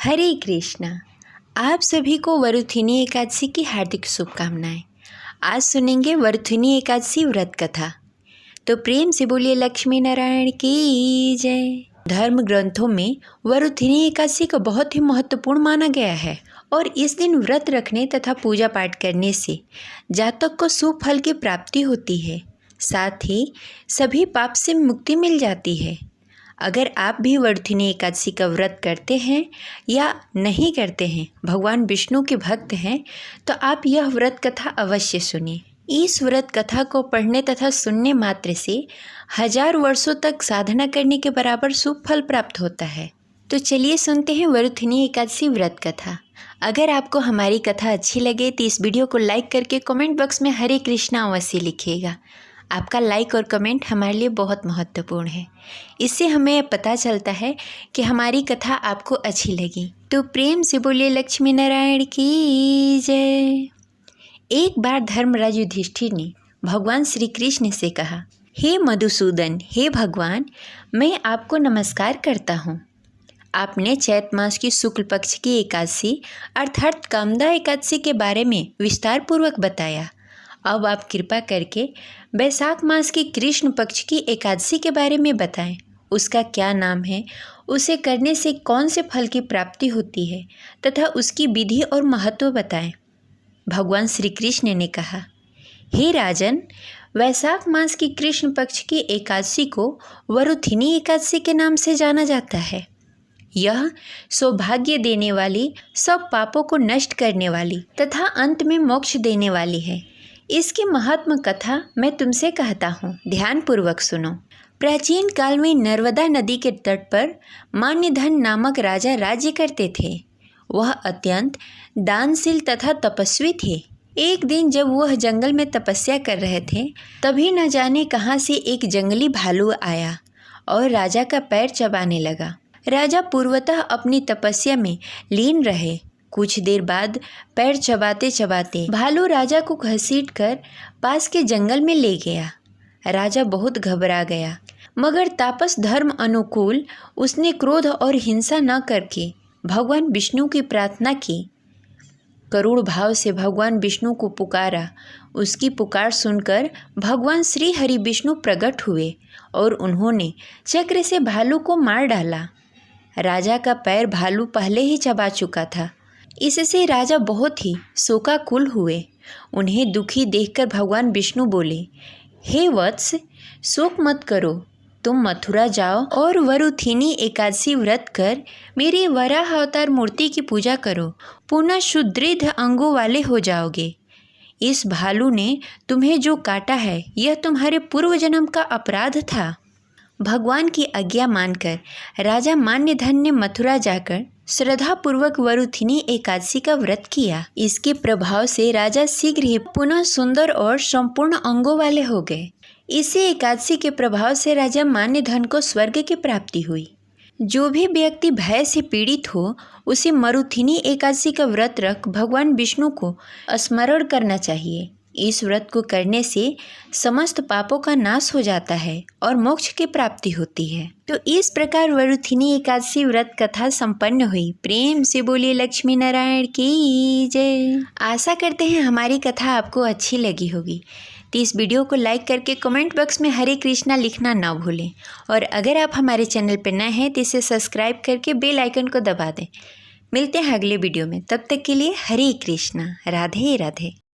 हरे कृष्णा। आप सभी को वरुथिनी एकादशी की हार्दिक शुभकामनाएं। आज सुनेंगे वरुथिनी एकादशी व्रत कथा। तो प्रेम से बोलिए लक्ष्मी नारायण की जय। धर्म ग्रंथों में वरुथिनी एकादशी को बहुत ही महत्वपूर्ण माना गया है और इस दिन व्रत रखने तथा पूजा पाठ करने से जातक को शुभ फल की प्राप्ति होती है, साथ ही सभी पाप से मुक्ति मिल जाती है। अगर आप भी वरुथिनी एकादशी का व्रत करते हैं या नहीं करते हैं, भगवान विष्णु के भक्त हैं, तो आप यह व्रत कथा अवश्य सुनिए। इस व्रत कथा को पढ़ने तथा सुनने मात्र से 1000 वर्षों तक साधना करने के बराबर शुभ फल प्राप्त होता है। तो चलिए सुनते हैं वरुथिनी एकादशी व्रत कथा। अगर आपको हमारी कथा अच्छी लगे तो इस वीडियो को लाइक करके कमेंट बॉक्स में हरे कृष्णा अवश्य लिखिएगा। आपका लाइक और कमेंट हमारे लिए बहुत महत्वपूर्ण है। इससे हमें पता चलता है कि हमारी कथा आपको अच्छी लगी। तो प्रेम से बोलिए लक्ष्मी नारायण की जय। एक बार धर्मराज युधिष्ठिर ने भगवान श्री कृष्ण से कहा, हे मधुसूदन, हे भगवान, मैं आपको नमस्कार करता हूँ। आपने चैत मास की शुक्ल पक्ष की एकादशी अर्थात कामदा एकादशी के बारे में विस्तार पूर्वक बताया। अब आप कृपा करके बैसाख मास की कृष्ण पक्ष की एकादशी के बारे में बताएं। उसका क्या नाम है, उसे करने से कौन से फल की प्राप्ति होती है तथा उसकी विधि और महत्व बताएं। भगवान श्री कृष्ण ने कहा, हे राजन, वैशाख मास की कृष्ण पक्ष की एकादशी को वरुथिनी एकादशी के नाम से जाना जाता है। यह सौभाग्य देने वाली, सब पापों को नष्ट करने वाली तथा अंत में मोक्ष देने वाली है। इसकी महात्म कथा मैं तुमसे कहता हूँ, ध्यान पूर्वक सुनो। प्राचीन काल में नर्मदा नदी के तट पर मान्यधन नामक राजा राज्य करते थे। वह अत्यंत दानशील तथा तपस्वी थे। एक दिन जब वह जंगल में तपस्या कर रहे थे, तभी न जाने कहाँ से एक जंगली भालू आया और राजा का पैर चबाने लगा। राजा पूर्वतः अपनी तपस्या में लीन रहे। कुछ देर बाद पैर चबाते चबाते भालू राजा को घसीटकर पास के जंगल में ले गया। राजा बहुत घबरा गया, मगर तापस धर्म अनुकूल उसने क्रोध और हिंसा न करके भगवान विष्णु की प्रार्थना की। करुण भाव से भगवान विष्णु को पुकारा। उसकी पुकार सुनकर भगवान श्री हरि विष्णु प्रकट हुए और उन्होंने चक्र से भालू को मार डाला। राजा का पैर भालू पहले ही चबा चुका था। इससे राजा बहुत ही शोकाकुल हुए। उन्हें दुखी देखकर भगवान विष्णु बोले, हे वत्स, शोक मत करो। तुम मथुरा जाओ और वरुथिनी एकादशी व्रत कर मेरी वराह अवतार मूर्ति की पूजा करो। पुनः सुदृढ़ अंगों वाले हो जाओगे। इस भालू ने तुम्हें जो काटा है, यह तुम्हारे पूर्व जन्म का अपराध था। भगवान की आज्ञा मानकर राजा मान्यधन ने मथुरा जाकर श्रद्धापूर्वक वरुथिनी एकादशी का व्रत किया। इसके प्रभाव से राजा शीघ्र ही पुनः सुंदर और संपूर्ण अंगों वाले हो गए। इसी एकादशी के प्रभाव से राजा मान्यधन को स्वर्ग की प्राप्ति हुई। जो भी व्यक्ति भय से पीड़ित हो, उसे वरुथिनी एकादशी का व्रत रख भगवान विष्णु को स्मरण करना चाहिए। इस व्रत को करने से समस्त पापों का नाश हो जाता है और मोक्ष की प्राप्ति होती है। तो इस प्रकार वरुथिनी एकादशी व्रत कथा संपन्न हुई। प्रेम से बोलिए लक्ष्मी नारायण की जय। आशा करते हैं हमारी कथा आपको अच्छी लगी होगी। तो इस वीडियो को लाइक करके कमेंट बॉक्स में हरे कृष्णा लिखना ना भूलें और अगर आप हमारे चैनल पर नए हैं तो इसे सब्सक्राइब करके बेल आइकन को दबा दें। मिलते हैं अगले वीडियो में, तब तक के लिए हरे कृष्णा, राधे राधे।